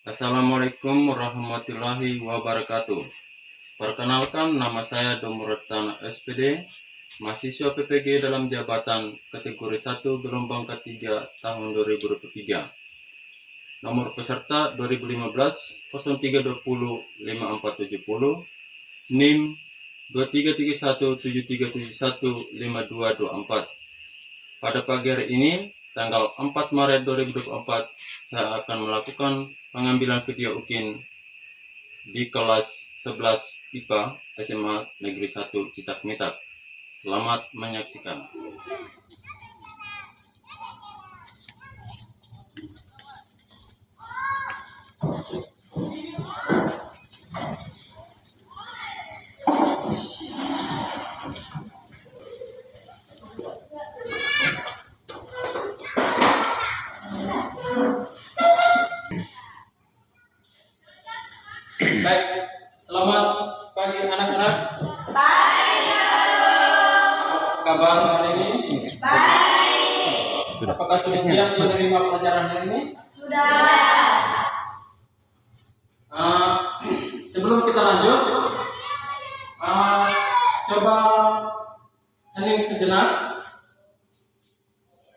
Assalamualaikum warahmatullahi wabarakatuh. Perkenalkan, nama saya Domuratan SPD, mahasiswa PPG dalam jabatan kategori 1 gelombang ketiga tahun 2023. Nomor peserta 2015 0320 5470, NIM 233173715224. Pada pagi hari ini, tanggal 4 Maret 2024, saya akan melakukan pengambilan video UKIN di kelas 11 IPA SMA Negeri 1 Citak Mitak. Selamat menyaksikan. Baik, selamat pagi anak-anak. Baik. Kabar hari ini? Baik. Apakah sudah siap menerima pelajaran hari ini? Sudah. Sebelum kita lanjut, coba hening sejenak,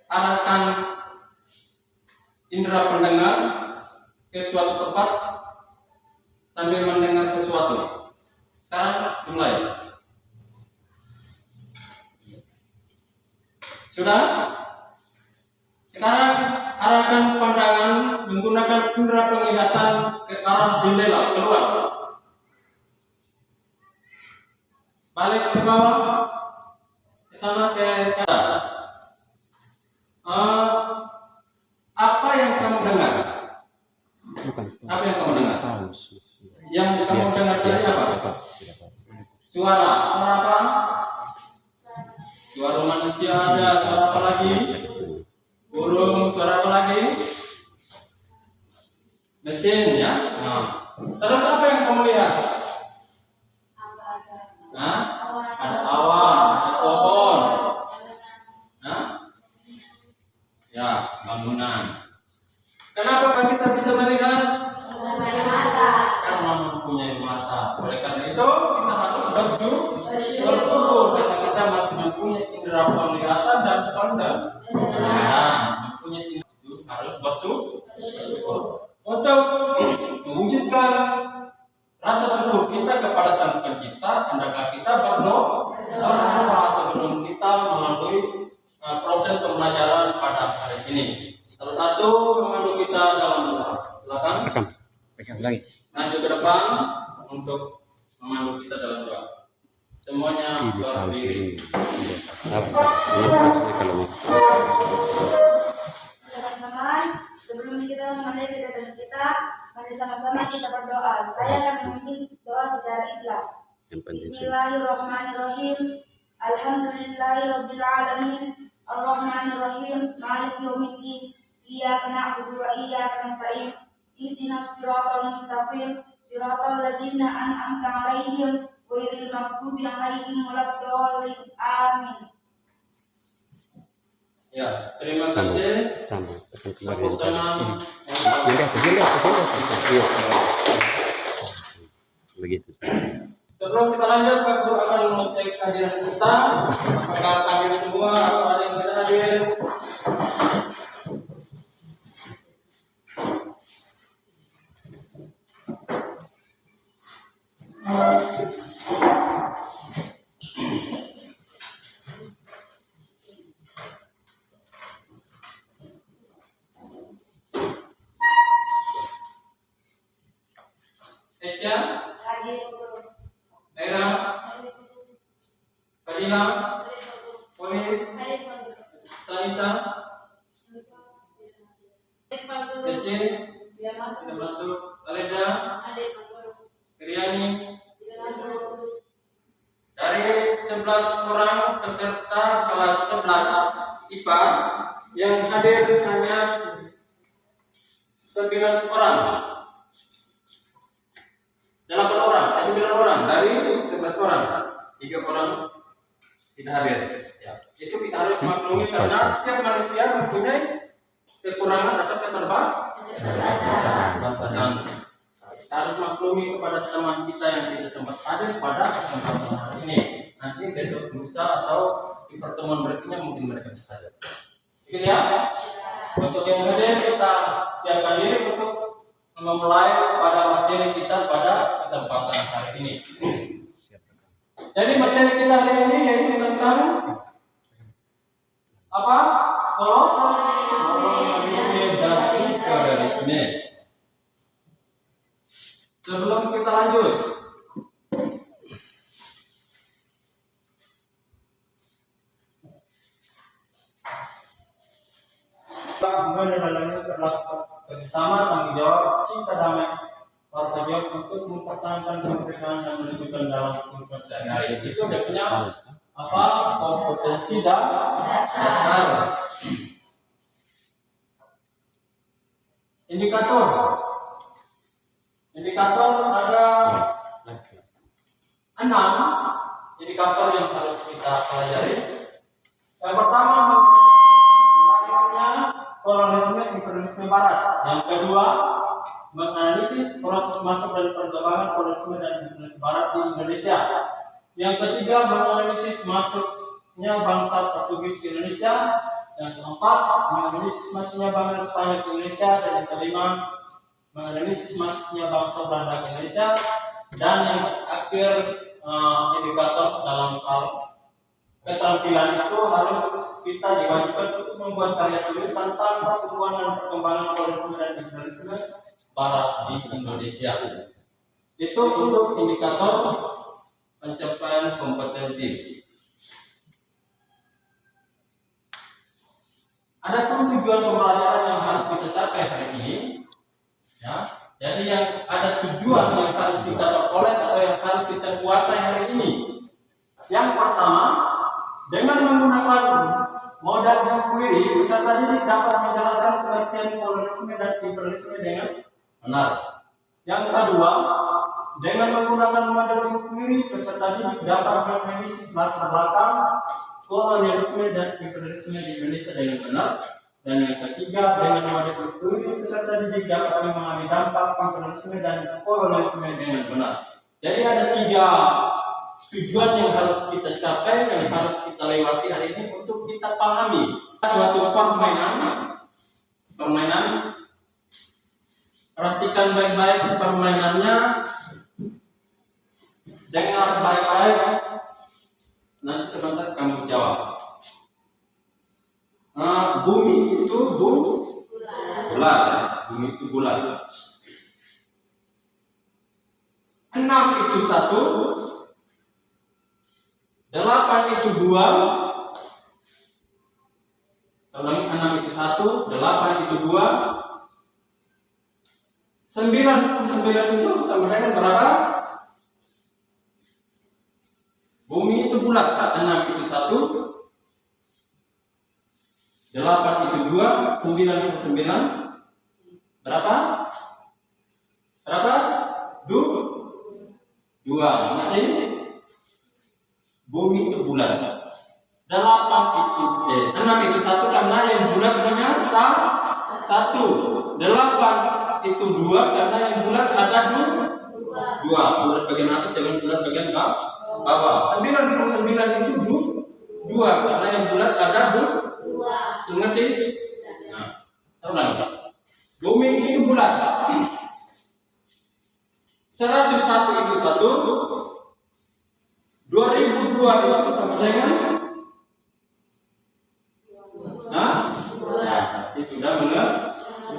arahkan indera pendengar ke suatu tempat sambil mendengar sesuatu. Sekarang mulai. Sudah? Sekarang arahkan pandangan menggunakan indera penglihatan ke arah jendela keluar. Balik ke bawah, ke sana ke kanan. Apa yang kamu dengar? Apa yang kamu dengar? Yang kamu dengar tadi apa? Suara apa? Suara manusia ada. Suara apa lagi? Burung. Suara apa lagi? Mesin, ya. Terus apa yang kamu lihat? Ada awan, ada pohon. Ya, bangunan. Kenapa kita bisa melihat? Karena mempunyai mata. Oleh karena itu kita harus bersyukur karena kita masih mempunyai indera penglihatan dan pandang. Mempunyai itu harus bersyukur. Untuk mewujudkan rasa syukur kita kepada Sang Pencipta, hendaklah kita berdoa sebelum kita melalui proses pembelajaran pada hari ini. Salah satu memandu kita dalam doa. Silakan. Pegang lagi. Maju ke depan untuk memandu kita dalam doa. Semuanya berdiri. Teman-teman, sebelum kita memulai kegiatan kita, mari sama-sama kita berdoa. Saya akan memimpin doa secara Islam. Bismillahirrahmanirrahim. Alhamdulillahirabbil alamin. Arrahmanirrahim. Maliki yaumiddin. Iyyaka na'budu wa iyyaka nasta'in. Ihdinas siratal mustaqim. Siratal ladzina an'amta 'alaihim ghairil maghdubi 'alaihim waladdallin. Amin. Ya, terima kasih. Tepuk tangan. Begitu. Sebelum kita lanjut, Pak Guru akan mengecek kehadiran kita. Apakah hadir semua atau ada yang tidak hadir? Eja, Era, Fadila, Polin, Sanita, Ece, tidak masuk. Aleda, Kriani. Dari 11 orang peserta kelas 11 IPA yang hadir hanya 9 orang. 9 orang dari 11 orang. 3 orang tidak hadir. Ya. Itu kita harus maklumi karena setiap manusia mempunyai kekurangan atau keterbatasan. keterbatasan. Kita harus maklumi kepada teman kita yang tidak sempat hadir pada kesempatan hari ini. Nanti besok lusa atau di pertemuan berikutnya mungkin mereka bisa hadir. Oke ya. Untuk yang hadir kita siapkan diri untuk memulai pada materi kita pada kesempatan hari ini. Jadi materi kita hari ini yaitu tentang apa? Kolonialisme dan imperialisme. Sebelum kita lanjut, kerjasama tanggung jawab cinta damai warga jawab untuk mempertahankan kemerdekaan dan menunjukkan dalam kehidupan sehari-hari. Itu dia punya apa kompetensi dan dasar. Indikator ada 6 indikator yang harus kita pelajari. Yang pertama mengenai kolonialisme imperialisme barat. Yang kedua menganalisis proses masuk dan perkembangan kolonialisme dan imperialisme barat di Indonesia. Yang ketiga menganalisis masuknya bangsa Portugis ke Indonesia. Yang keempat menganalisis masuknya bangsa Spanyol ke Indonesia. Dan yang kelima menganalisis masuknya bangsa Belanda ke Indonesia. Dan yang akhir indikator dalam hal keterampilan itu harus kita diwajibkan untuk membuat karya tulis tentang pertumbuhan dan perkembangan kolonialisme dan imperialisme barat di Indonesia. Itu untuk indikator pencapaian kompetensi. Adapun tujuan pembelajaran yang harus kita capai hari ini, ya. Jadi yang ada tujuan yang harus kita peroleh atau yang harus kita kuasai hari ini. Yang pertama, dengan menggunakan modal inquiry, peserta didik dapat menjelaskan pengertian kolonialisme dan imperialisme dengan benar. Yang kedua, dengan menggunakan model inquiry, peserta didik dapat menganalisis latar belakang kolonialisme dan imperialisme di Indonesia dengan benar. Dan yang ketiga, dengan model inquiry, peserta didik dapat memahami dampak imperialisme dan kolonialisme dengan benar. Jadi ada 3 tujuan yang harus kita capai, yang harus kita lewati hari ini untuk kita pahami suatu permainan. Perhatikan baik-baik permainannya, dengar baik-baik, nanti sebentar kamu jawab. Bumi itu bulat. Bumi itu bulat. 6 itu 1, 8 itu 2, 6 itu 1, 8 itu 2, 9 itu sama dengan berapa? Bumi itu bulat, 6 itu 1, 8 itu 2, 9 itu 9, berapa? 2. Nanti bumi itu bulat. 6 itu 1 karena yang bulat hanya 1. 8 itu 2 karena yang bulat ada 2. Bulat bagian atas dengan bulat bagian bawah. 9 itu 2 karena yang bulat ada 2. Ngerti? Nah, ulang. Bumi itu bulat. 101 itu 1, 2002 itu sama dengan ini sudah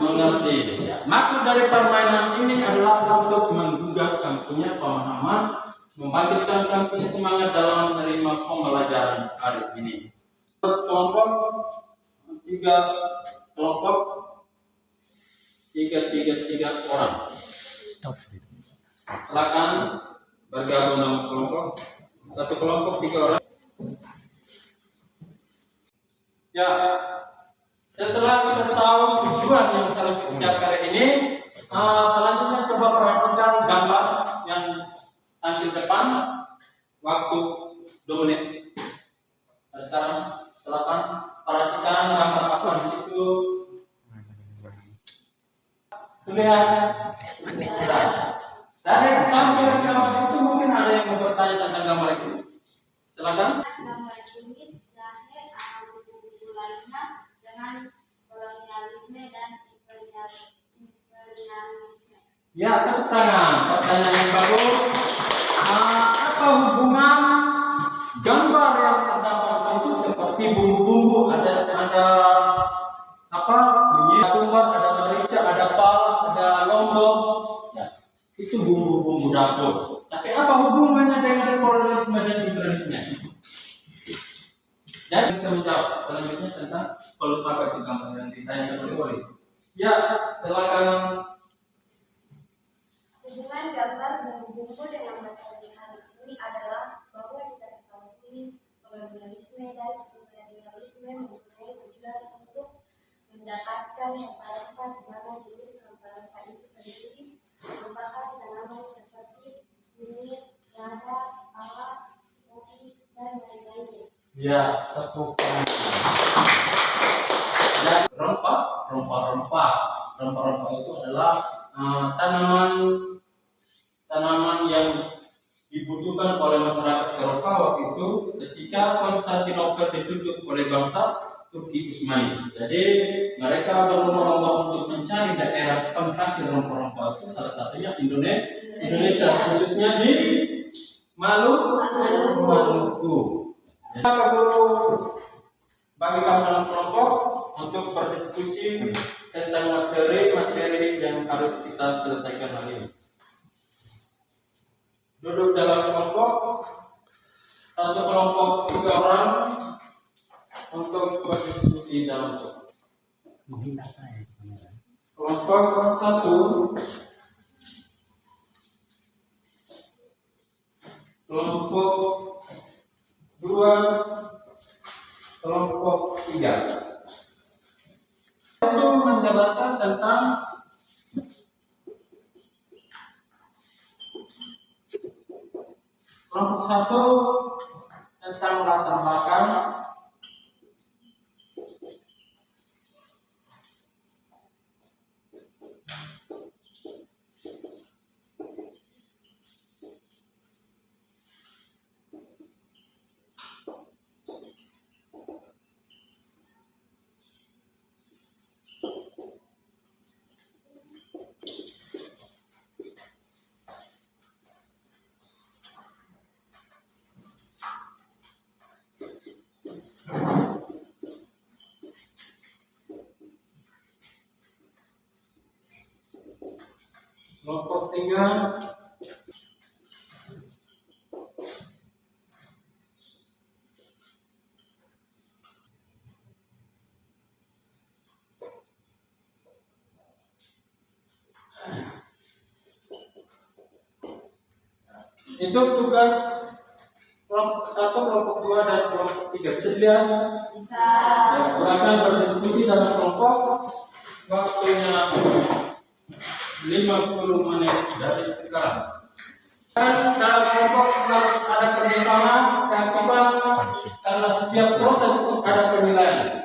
mengerti. Maksud dari permainan ini adalah untuk menggugah kamu punya pemahaman, membangkitkan kamu punya semangat dalam menerima pembelajaran hari ini. Kelompok 3 orang. Silakan bergabung dalam kelompok. Satu kelompok 3 orang. Ya, setelah kita tahu tujuan yang harus kita capai ini, selanjutnya coba perhatikan gambar yang tampil depan. Waktu 2 menit. Sekarang silakan perhatikan gambar apa di situ. Lihat Dari tampilan gambar itu mungkin ada yang mau bertanya tentang gambar itu. Silakan. Gambar ini lahir atau buku-buku lainnya dengan kolonialisme dan imperialisme. Ya, pertanyaan yang bagus. Apa hubungan gambar yang terdapat di situ seperti bumbu-bumbu, ada apa bunyi tumbar, ada merica, ada pala, ada lombok, ya, itu bumbu-bumbu dapur. Tapi apa hubungannya dengan kolonialisme dan imperialisme? Dan bisa menjawab selanjutnya tentang kalau apa itu gambar yang ditanya oleh Wali. Ya, silakan. Hubungan gambar bumbu-bumbu dengan materi hari ini adalah bahwa kita ketahui kolonialisme dan imperialisme mempunyai tujuan untuk mendapatkan rempah-rempah di mana jenis rempah-rempah itu sendiri merupakan tanaman seperti kunyit, lada, pala, kopi, dan lain-lainnya. Ya, tepuk tangan. Dan rempah-rempah itu adalah tanaman yang dibutuhkan oleh masyarakat Eropa waktu itu ketika Konstantinopel ditutup oleh bangsa Turki Utsmani. Jadi mereka berlomba-lomba untuk mencari daerah penghasil rempah-rempah itu, salah satunya Indonesia, khususnya di Maluku. Apa guru bagi kamu dalam kelompok untuk berdiskusi tentang materi yang harus kita selesaikan hari ini. Duduk dalam kelompok, satu kelompok 3 orang untuk berdiskusi dalam kelompok. Kelompok 1, kelompok 2, kelompok 3. Itu menjelaskan tentang kelompok 1 tentang latar belakang, kelompok 3 itu tugas kelompok 1, kelompok 2, dan kelompok 3. Bisa dilihat? Bisa. Ya, silakan berdiskusi dalam kelompok. Waktunya 50 menit dari sekarang. Dan dalam kelompok harus ada kerjasama, keaktifan, karena setiap proses ada penilaian.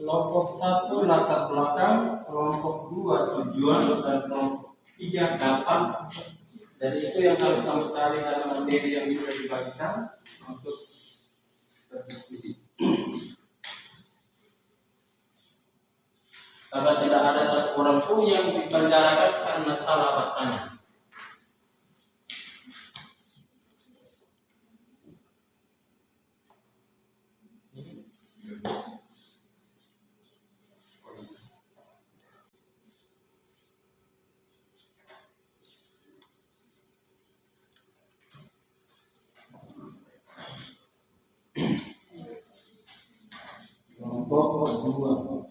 Kelompok 1 latar belakang, kelompok 2 tujuan, dan kelompok 3 dampak. Jadi itu yang harus kamu cari dalam materi yang sudah dibagikan untuk berdiskusi. Karena tidak ada satu orang pun yang dipenjarakan karena salah bertanya. Kelompok 2.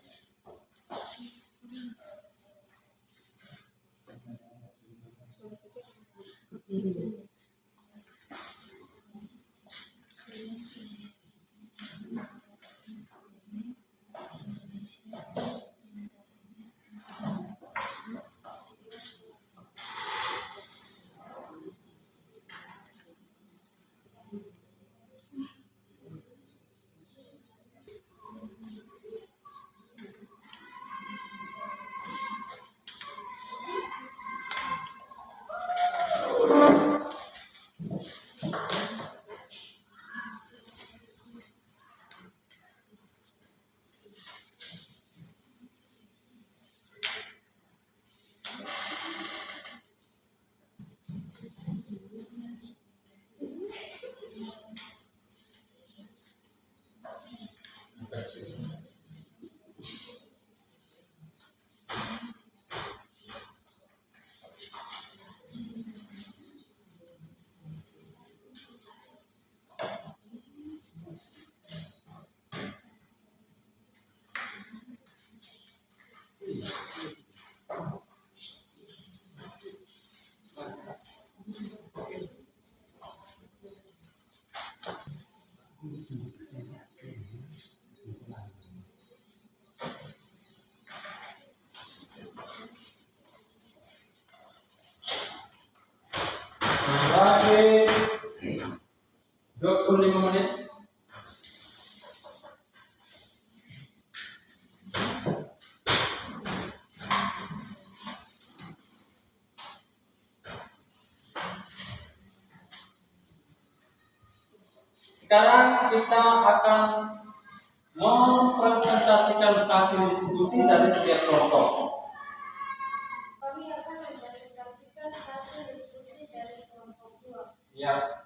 25 menit. Sekarang kita akan mempresentasikan hasil diskusi dari setiap kelompok. Kami akan mempresentasikan hasil diskusi dari kelompok 2. Ya.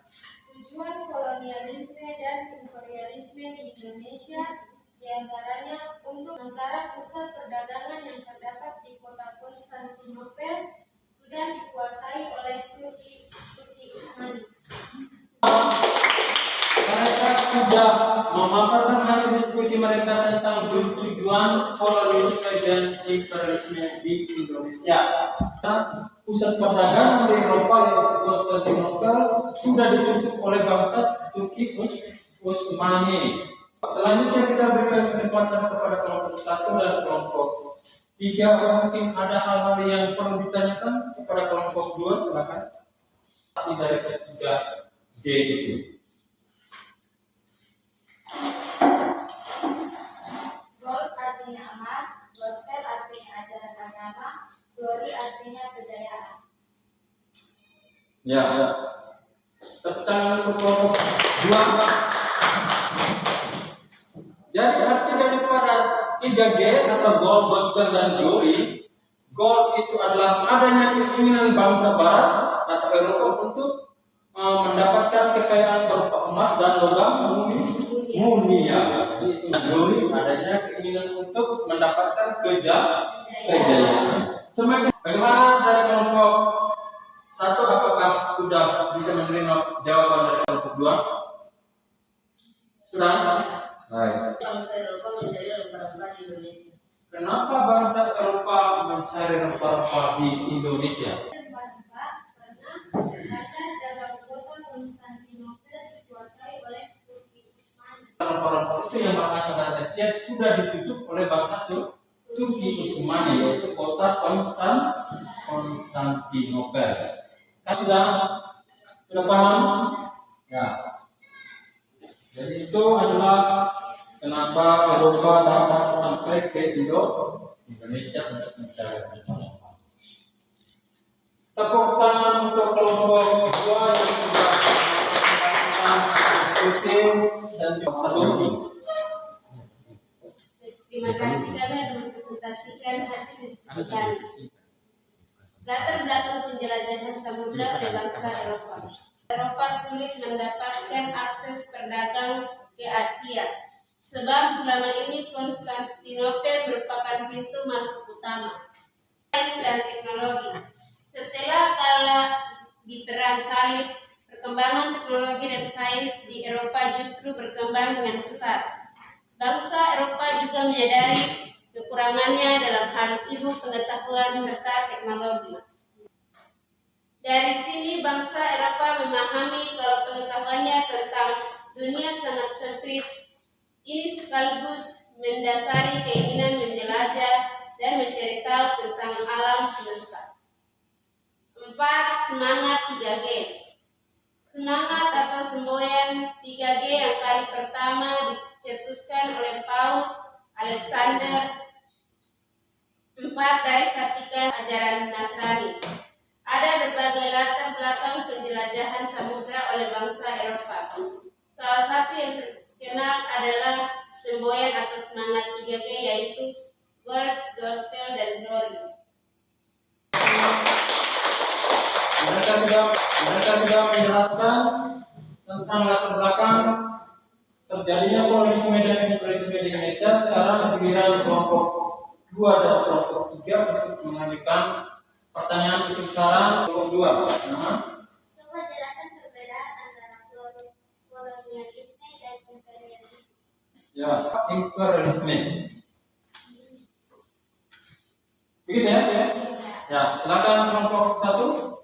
Tujuan kolonialisme dan imperialisme di Indonesia diantaranya untuk sementara pusat perdagangan yang terdapat di kota Konstantinopel sudah dikuasai oleh Turki Utsmani. Mereka sudah memaparkan hasil diskusi mereka tentang tujuan kolonialisme dan imperialisme di Indonesia. Pusat perdagangan di Eropa yaitu Konstantinopel sudah ditutup oleh bangsa Turki Utsmani. Selanjutnya kita berikan kesempatan kepada kelompok 1 dan kelompok 3. Mungkin ada hal-hal yang perlu ditanyakan kepada kelompok 2, silakan. Dari ketiga D itu. Gold artinya emas, gospel artinya ajaran agama, glory artinya kejayaan. Ya. Tepuk tangan untuk kelompok 2. Jadi arti daripada 3G atau gold, gospel, dan glory. Gold itu adalah adanya keinginan bangsa Barat atau Eropa untuk mendapatkan kekayaan berupa emas dan logam mulia. Glory adanya keinginan untuk mendapatkan kejayaan. Semakin bagaimana dari kelompok 1, apakah sudah bisa menerima jawaban dari kelompok 2? Sudah? Baik. Bangsa Eropa mencari rempah-rempah di Indonesia. Kenapa bangsa Eropa mencari rempah-rempah di Indonesia? Karena dagang kota Konstantinopel dikuasai oleh Turki Utsmani. Rempah-rempah itu yang berasal dari Asia sudah ditutup oleh bangsa Turki Utsmani, yaitu kota Konstantinopel. Kan sudah paham? Ya. Jadi itu adalah kenapa Eropa datang sampai ke Indonesia untuk mencari rempah-rempah. Tepuk tangan untuk kelompok 2 yang sudah melakukan diskusi dan satu. Terima kasih kami mempresentasikan hasil diskusi kami. Latar belakang penjelajahan samudra oleh bangsa Eropa. Eropa sulit mendapatkan akses perdagang ke Asia, sebab selama ini Konstantinopel merupakan pintu masuk utama. Sains dan teknologi. Setelah kalah di Perang Salib, perkembangan teknologi dan sains di Eropa justru berkembang dengan pesat. Bangsa Eropa juga menyadari kekurangannya dalam hal ilmu pengetahuan serta teknologi. Dari sini bangsa Eropa memahami kalau pengetahuannya tentang dunia sangat sempit. Ini sekaligus mendasari keinginan menjelajah dan mencari tahu tentang alam semesta. 4. Semangat 3G. Semangat atau semboyan 3G yang kali pertama dicetuskan oleh Paus Alexander IV dari Vatikan ajaran Nasrani. Ada berbagai latar belakang penjelajahan samudra oleh bangsa Eropa. Salah satu yang terkenal adalah semboyan atau semangat 3G, yaitu gold, gospel, dan glory. Mereka sudah menjelaskan tentang latar belakang terjadinya kolonialisme dan imperialisme di Indonesia. Sekarang giliran kelompok 2 dan kelompok 3 untuk mengajukan pertanyaan untuk saran kelompok 2. Coba jelaskan perbedaan antara kolonialisme dan imperialisme. Ya, imperialisme. Begitu ya? Ya, silakan kelompok 1.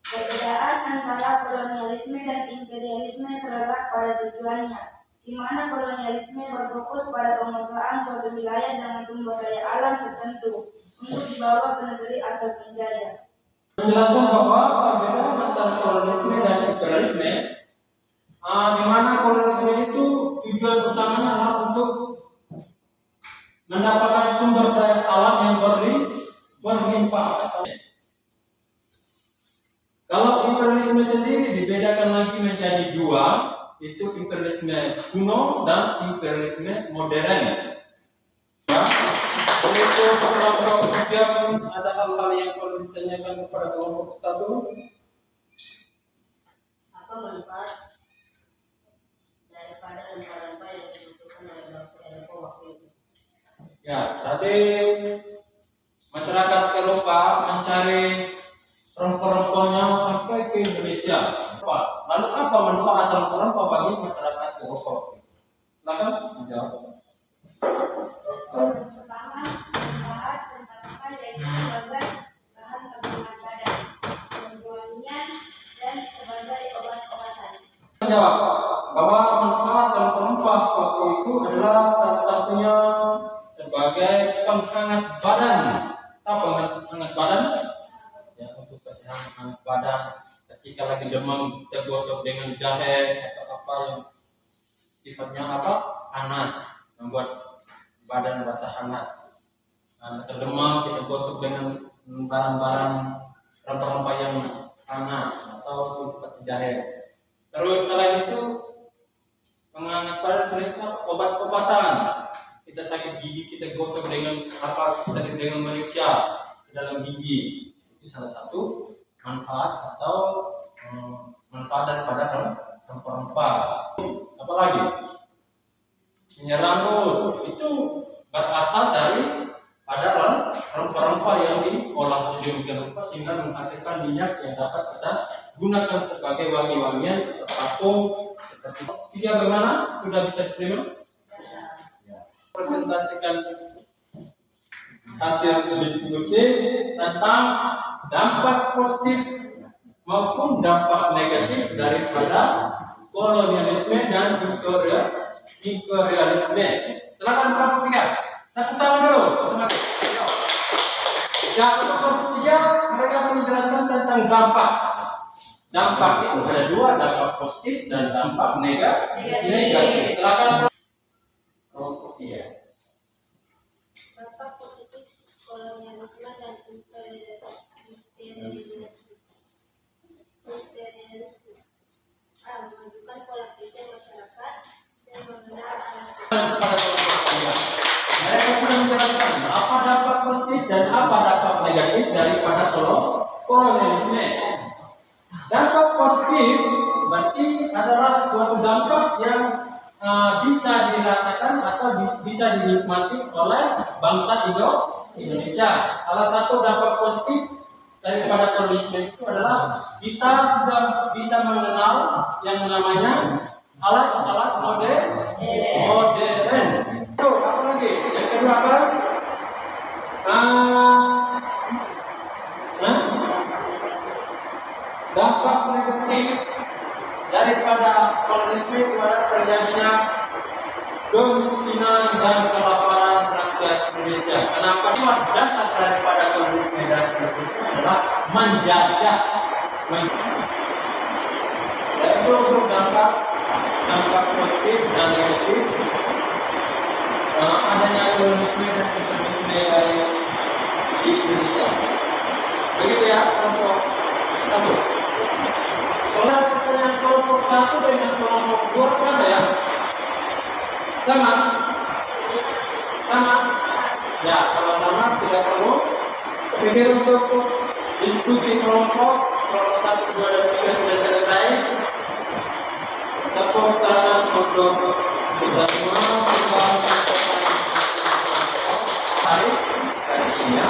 Perbedaan antara kolonialisme dan imperialisme terletak pada tujuannya, di mana kolonialisme berfokus pada penguasaan suatu wilayah dengan sumber daya alam tertentu untuk dibawa ke negeri asal penjajah. Menjelaskan bahwa perbedaan antara kolonialisme dan imperialisme, di mana tujuan utamanya adalah untuk mendapatkan sumber daya alam yang berlimpah. Kalau imperialisme sendiri dibedakan lagi menjadi dua, itu imperialisme kuno dan imperialisme modern. Ya, untuk kelompok 3 ada hal-hal yang perlu ditanyakan kepada kelompok 1. Apa manfaat daripada rempah-rempah yang dibutuhkan oleh bangsa Eropa waktu itu? Ya, tadi masyarakat Eropa mencari rempah-rempahnya sampai ke Indonesia. Lalu apa manfaat rempah-rempah bagi masyarakat Eropa? Silakan menjawab. Pertama, manfaat rempah-rempah yaitu sebagai bahan kandungan badan, pembuangan dan sebagai obat-obatan. Menjawab bahwa manfaat rempah-rempah waktu itu adalah salah satunya sebagai penghangat badan. Apa penghangat badan? Ya, untuk kesehatan badan. Ketika lagi demam, kita gosok dengan jahe atau apa yang sifatnya panas, membuat badan rasa hangat. Atau demam, kita gosok dengan barang-barang rempah-rempah yang panas atau seperti jahe. Terus selain itu penghangat badan, selain itu obat-obatan. Kita sakit gigi, kita gosok dengan sakit dengan merica ke dalam gigi. Itu salah satu manfaat atau manfaat daripada rempah-rempah. Apalagi minyak rambut itu berasal dari pada rempah-rempah yang diolah sedemikian rupa sehingga menghasilkan minyak yang dapat kita gunakan sebagai wangi-wangian atau parfum seperti itu. Tiga bagaimana? Sudah bisa diterima? Ya. Presentasikan hasil diskusi tentang dampak positif maupun dampak negatif daripada kolonialisme dan imperialisme. Silakan kelompok 3. Tepuk tangan dulu. Semangat. Ya, kelompok 3 mereka akan menjelaskan tentang dampak. Dampak itu ada dua, dampak positif dan dampak negatif. Silakan kelompok 3. Dampak positif kolonialisme dan imperialisme. Menunjukkan pola pikir masyarakat dan mengenal Mereka sudah menjelaskan apa dampak positif dan apa dampak negatif daripada kolonialisme. Dampak positif berarti adalah suatu dampak yang bisa dirasakan atau bisa dinikmati oleh bangsa Indonesia. Salah satu dampak positif daripada kolonialisme itu adalah kita sudah bisa mengenal yang namanya alat-alat modern. Itu apa lagi? Yang kedua apa? Dampak negatif daripada kolonialisme itu adalah terjadinya kemiskinan dan kelaparan rakyat Indonesia. Kenapa? Dasar daripada kolonialisme dan kolonialisme adalah menjajah. Yaitu untuk dampak positif dan negatif adanya kolonialisme dan imperialisme di Indonesia. Begitu ya, kelompok 1. Soalnya pertanyaan kelompok 1 dengan kelompok 2 sama ya? Sama? Ya, kalau sama tidak perlu pikir untuk diskusi kelompok 1, 2, dan 3 sudah selesai. Tepuk tangan untuk kita semua. Hari ini ya.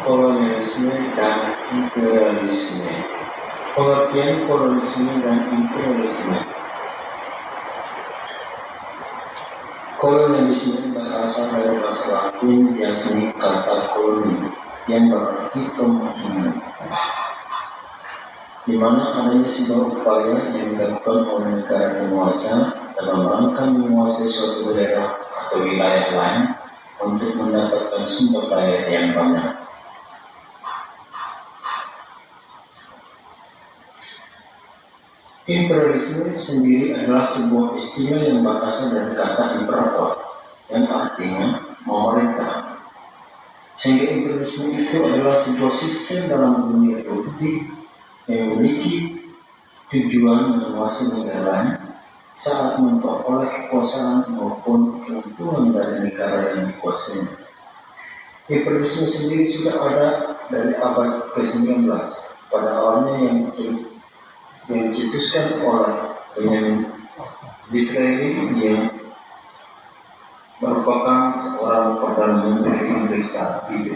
Kolonialisme dan imperialisme. Pengertian kolonialisme dan imperialisme. Kolonialisme berasal dari bahasa Latin yakni kata koloni yang berarti pemukiman, di mana adanya sebuah upaya yang dilakukan oleh negara penguasa dalam rangka menguasai suatu daerah atau wilayah lain untuk mendapatkan sumber daya yang banyak. Imperialisme sendiri adalah sebuah istilah yang berasal dari kata imperator, yang artinya memerintah. Sehingga imperialisme itu adalah sebuah sistem dalam dunia politik yang memiliki tujuan menguasai negara lain saat memperoleh kekuasaan maupun keuntungan dari negara yang dikuasainya. Imperialisme sendiri sudah ada dari abad ke-19, pada awalnya yang dicetuskan oleh Benjamin Disraeli yang merupakan seorang Perdana Menteri Inggris saat itu.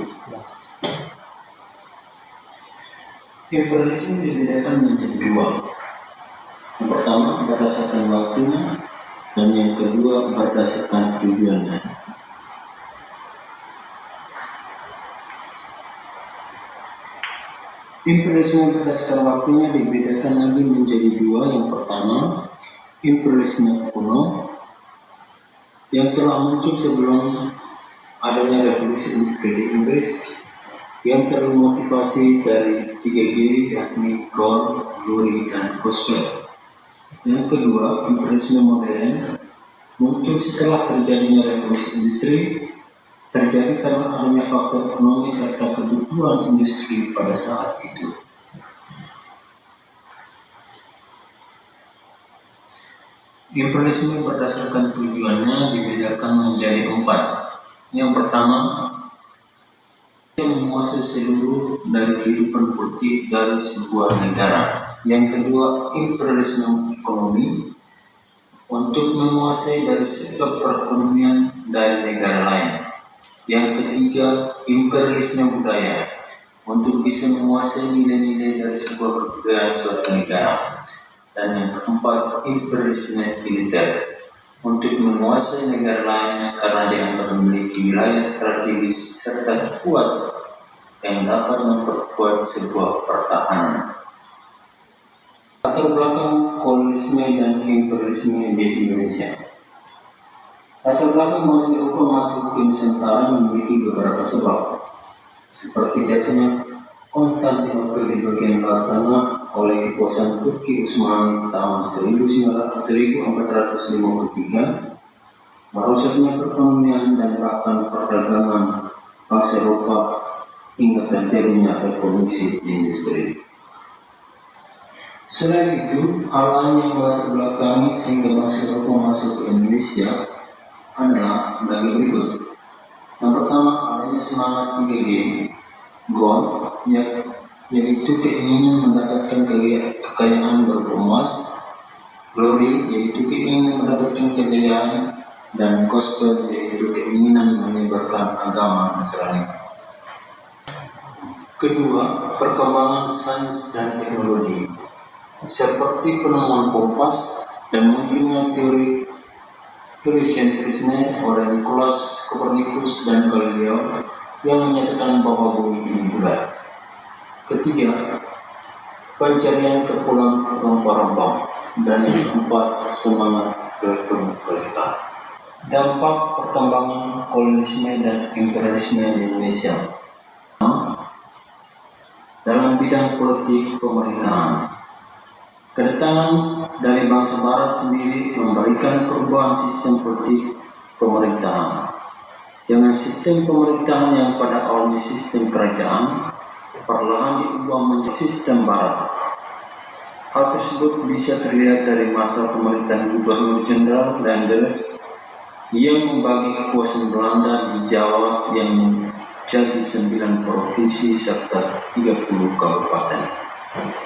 Imperialisme dibedakan menjadi dua. Yang pertama berdasarkan waktunya, dan yang kedua berdasarkan tujuannya. Imperialisme berdasarkan waktunya dibedakan lagi menjadi dua. Yang pertama, imperialisme kuno yang telah muncul sebelum adanya revolusi industri di Inggris, yang termotivasi dari 3G, yakni Gore, Lurie, dan Kurzweil. Yang kedua, imperialisme modern muncul setelah terjadinya revolusi industri, terjadi karena adanya faktor ekonomi serta kebutuhan industri pada saat itu. Imperialisme berdasarkan tujuannya dibedakan menjadi 4. Yang pertama, menguasai seluruh dari kehidupan politik dari sebuah negara. Yang kedua, imperialisme ekonomi untuk menguasai dari sektor perekonomian dari negara lain. Yang ketiga, imperialisme budaya untuk bisa menguasai nilai-nilai dari sebuah kebudayaan suatu negara. Dan yang keempat, imperialisme militer untuk menguasai negara lain karena dianggap memiliki wilayah strategis serta kuat yang dapat memperkuat sebuah pertahanan. Latar belakang kolonialisme dan imperialisme di Indonesia. Latar belakang masuk Eropa masuk ke Nusantara memiliki beberapa sebab, seperti jatuhnya Konstantinopel di bagian barat tanah oleh kekuasaan Turki Utsmani tahun 1453, merosotnya perekonomian dan bahkan perdagangan bangsa Eropa hingga terjadinya revolusi industri. Selain itu, hal lain yang melatar belakangi sehingga bangsa Eropa masuk ke Indonesia adalah sebagai berikut. Yang pertama, adanya semangat 3G, GON, yaitu keinginan mendapatkan kekayaan berupa emas, Lurie, yaitu keinginan mendapatkan kejayaan, dan Kurzweil, yaitu keinginan menyebarkan agama Nasrani. Kedua, perkembangan sains dan teknologi, seperti penemuan kompas dan munculnya teori heliocentrisme oleh Nicolaus Copernicus dan Galileo yang menyatakan bahwa bumi ini bulat. Ketiga, pencarian ke pulau rempah-rempah, dan yang keempat, semangat berpenghasilan. Dampak perkembangan kolonialisme dan imperialisme di Indonesia. Dalam bidang politik pemerintahan, kedatangan dari bangsa Barat sendiri memberikan perubahan sistem politik pemerintahan. Dengan sistem pemerintahan yang pada awalnya sistem kerajaan, perlahan diubah menjadi sistem Barat. Hal tersebut bisa terlihat dari masa pemerintahan Gubernur Jenderal Daendels yang membagi kekuasaan Belanda di Jawa yang menjadi 9 provinsi serta 30 kabupaten.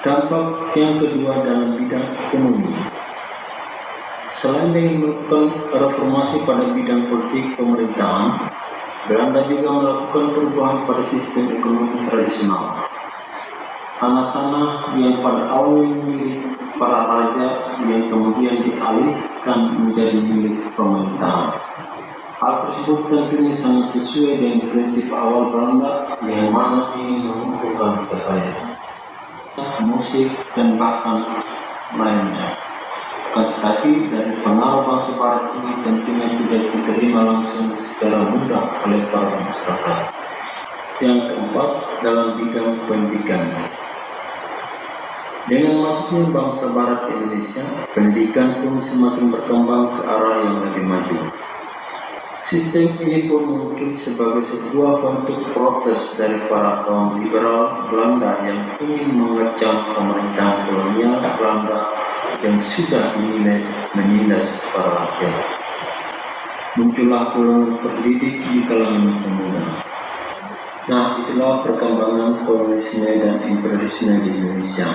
Dampak yang kedua dalam bidang ekonomi. Selain dengan melakukan reformasi pada bidang politik pemerintahan, Belanda juga melakukan perubahan pada sistem ekonomi tradisional. Tanah-tanah yang pada awalnya milik para raja yang kemudian dialihkan menjadi milik pemerintahan. Hal tersebut tentunya sangat sesuai dengan prinsip awal Belanda yang mana ingin mengumpulkan kekayaan, musik, dan bahkan lainnya. Tetapi dari pengaruh bangsa Barat ini tentunya tidak diterima langsung secara mudah oleh para masyarakat. Yang keempat, dalam bidang pendidikan. Dengan masuknya bangsa Barat ke Indonesia, pendidikan pun semakin berkembang ke arah yang lebih maju. Sistem ini pun muncul sebagai sebuah bentuk protes dari para kaum liberal Belanda yang ingin mengecam pemerintahan kolonial Belanda yang sudah menindas para rakyat. Muncullah golongan terdidik di kalangan pemuda. Nah, itulah perkembangan kolonialisme dan imperialisme di Indonesia.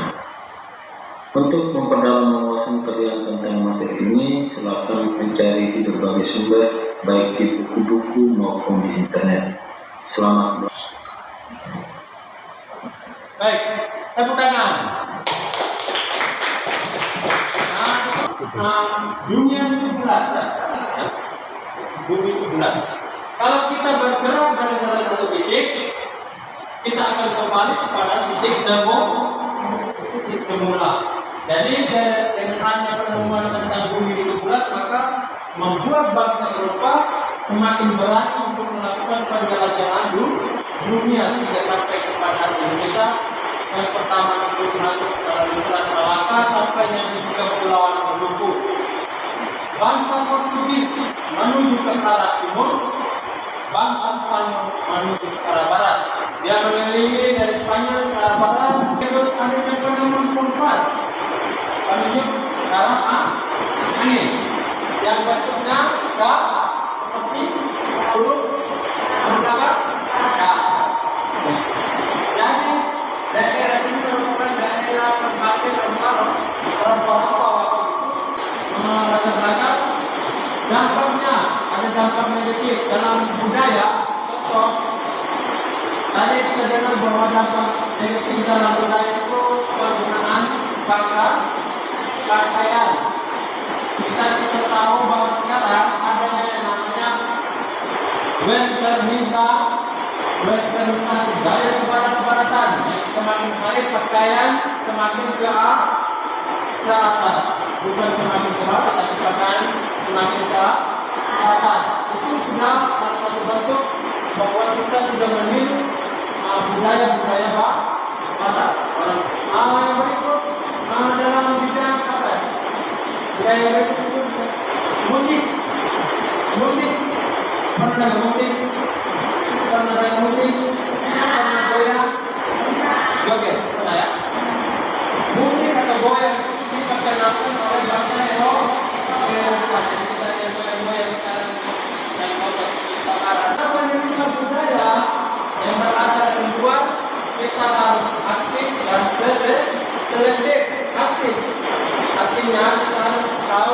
Untuk memperdalam wawasan kalian tentang materi ini, silakan mencari di berbagai sumber, baik di buku-buku maupun di internet. Selamat. Baik, tepuk tangan. Dunia itu bulat, bumi itu bulat. Kalau kita bergerak dari salah satu titik, kita akan kembali kepada titik semula. Jadi dengan hanya penemuan tentang bumi itu bulat, maka membuat bangsa Eropa semakin berani untuk melakukan penjelajahan dunia sehingga sampai kepada Indonesia. Yang pertama itu masuk melalui Selat Malaka sampai yang ketiga Kepulauan Maluku. Bangsa Portugis menuju ke arah timur, bangsa Spanyol menuju ke arah barat. Dia mengelilingi dari Spanyol ke arah barat, ikut adanya penenun kompas, menuju ke arah angin yang bentuknya seperti huruf apa? K. Jadi daerah ini merupakan daerah penghasil rempah-rempah waktu itu. Latar belakang dampaknya ada dampak negatif dalam budaya. Contoh, tadi kita dengar bahwa dampak negatif dalam budaya itu penggunaan pakaian. Kita tahu bahwa sekarang adanya yang namanya westernisasi, gaya kebarat-baratan, yang semakin hari pakaian semakin ke atas, bukan semakin ke bawah, tapi pakaian semakin ke atas. Itu sudah salah satu bentuk bahwa kita sudah meniru budaya-budaya barat. Yang berikut dalam bidang apa? Budaya berikut musik. Pernah dengar musik? Pernah goyang? Joget, pernah ya? Musik atau goyang itu diperkenalkan oleh bangsa Eropa. Jadi kita yang goyang sekarang yang kita arah. Apa yang budaya yang berasal dari luar, kita harus aktif dan selektif. Aktif, artinya kita harus tahu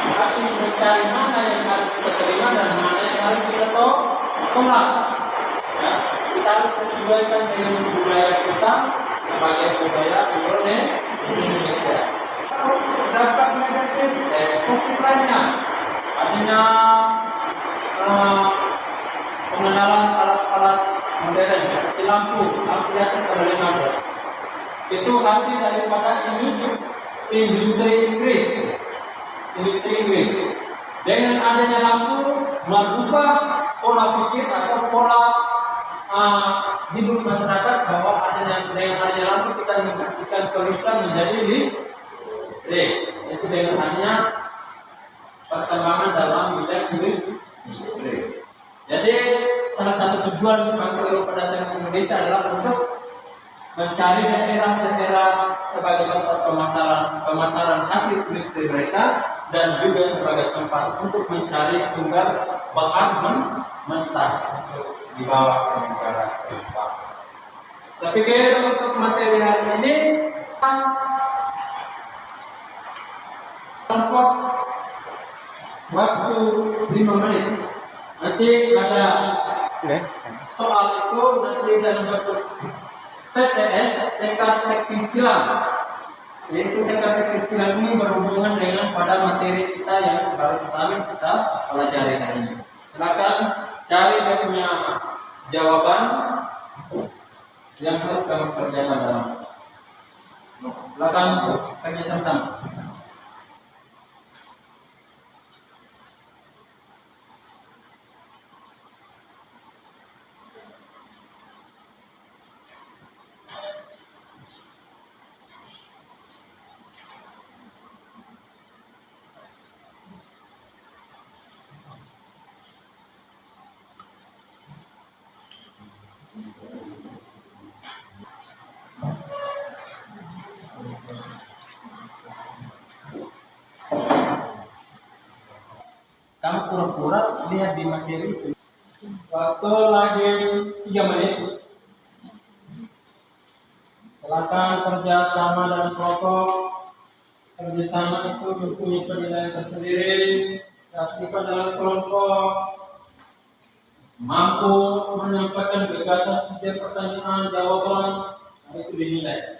aktif mencari mana yang harus kita terima dan mana yang harus kita tolak. Ya, kita harus menyesuaikan dengan budaya kita sebagai budaya Indonesia. Dampak negatif positif lainnya, artinya pengenalan alat-alat modern seperti lampu di atas abad 16. Itu hasil daripada industri Inggris. Dengan adanya lampu merubah pola pikir atau pola hidup masyarakat, bahwa dengan adanya lampu kita menggantikan kelistrikan menjadi listrik. Itu dengan adanya perkembangan dalam bidang industri. Jadi salah satu tujuan bangsa Eropa datang ke Indonesia adalah untuk mencari daerah-daerah sebagai tempat pemasaran hasil industri mereka, dan juga sebagai tempat untuk mencari sumber bahan mentah untuk dibawa ke negara Eropa. Saya pikir untuk materi hari ini waktu 5 menit. Nanti ada soal itu nanti dalam bentuk TTS, tekad teknis silam. Yaitu tekad teknis silam ini berhubungan dengan pada materi kita yang baru kita pelajari hari ini. Silakan cari dia punya jawaban yang harus kamu kerjakan dalam. Silakan kami sama-sama. Kamu pura-pura lihat di materi itu. Waktu lagi 3 menit. Silakan kerjasama dan kelompok. Kerjasama itu mempunyai penilaian tersendiri. Aktifkan dalam kelompok. Mampu menyampaikan gagasan setiap pertanyaan jawaban itu dinilai.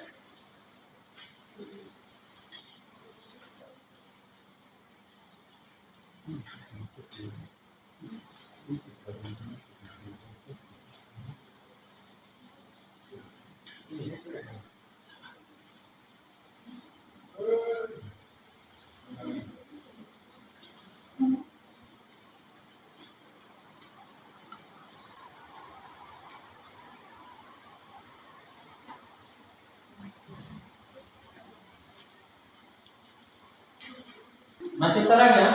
Masih terang ya?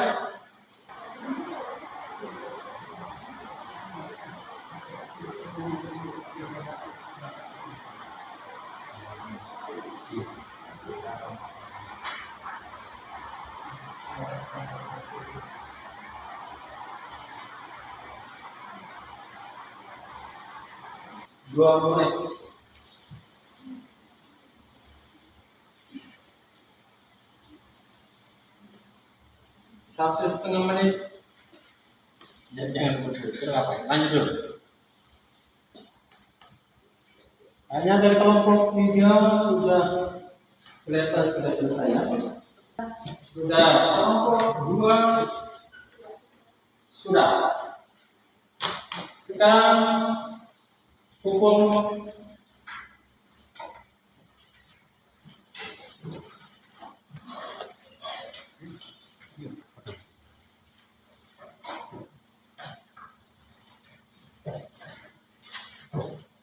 Dua menit. Satu setengah menit. Jangan apa? Lanjut dulu. Hanya dari kelompok 3 sudah kelihatan sudah selesai ya. Sudah kelompok 2 sudah. Sekarang hukum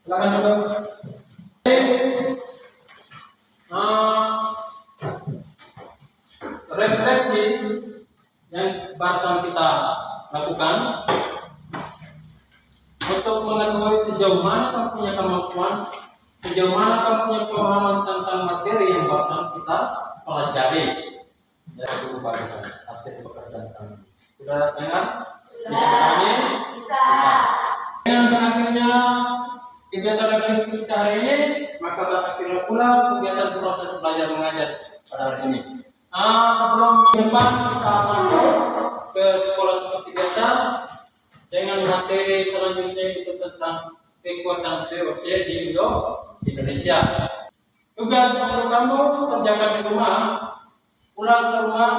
silakan dulu. Refleksi yang barusan kita lakukan untuk mengetahui sejauh mana kamu punya kemampuan, sejauh mana kamu punya pemahaman tentang materi yang barusan kita pelajari dari buku bagian hasil pekerjaan kami. Sudah dengar? Bisa bertanya? Bisa. Dengan berakhirnya kegiatan refleksi kita hari ini, maka berakhirnya pula kegiatan proses belajar mengajar pada hari ini. Sebelum depan kita masuk ke sekolah seperti biasa dengan materi selanjutnya itu tentang kekuasaan VOC di Indonesia. Tugas untuk kamu kerjakan di rumah, pulang ke rumah,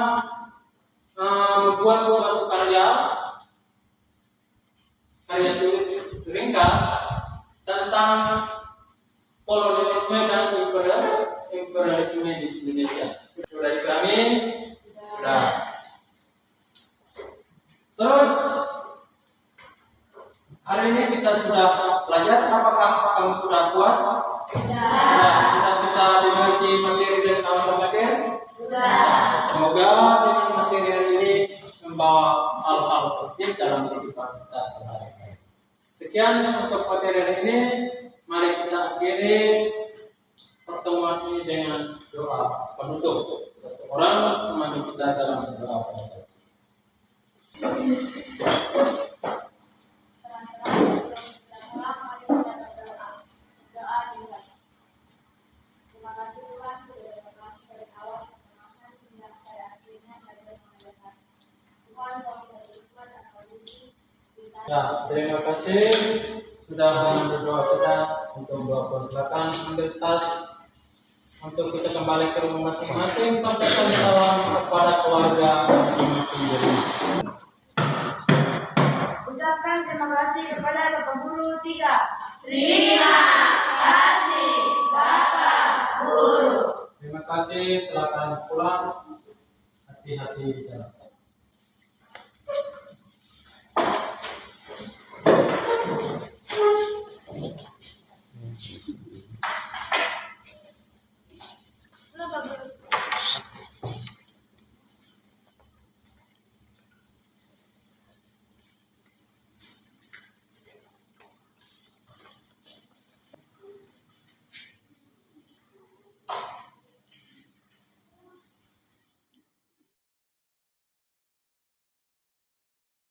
membuat suatu karya tulis ringkas tentang kolonialisme dan imperialisme di Indonesia. Sudah kami sudah. Terus hari ini kita sudah belajar. Apakah kamu sudah puas? Sudah bisa dimengerti materi dan kamu sampaikan? Sudah. Semoga dengan materi hari ini membawa hal-hal positif dalam kehidupan kita sehari-hari. Sekian untuk materi hari ini. Mari kita akhiri pertemuan ini dengan doa penutup. Satu orang menemani kita dalam doa penutup. Ya, terima kasih sudah mengambil doa kita untuk doa silakan ambil tas untuk kita kembali ke rumah masing-masing. Sampaikan salam kepada keluarga masing-masing di rumah. Ucapkan terima kasih kepada Bapak Guru 3. Terima kasih Bapak Guru. Terima kasih, silakan pulang. Hati-hati di jalan.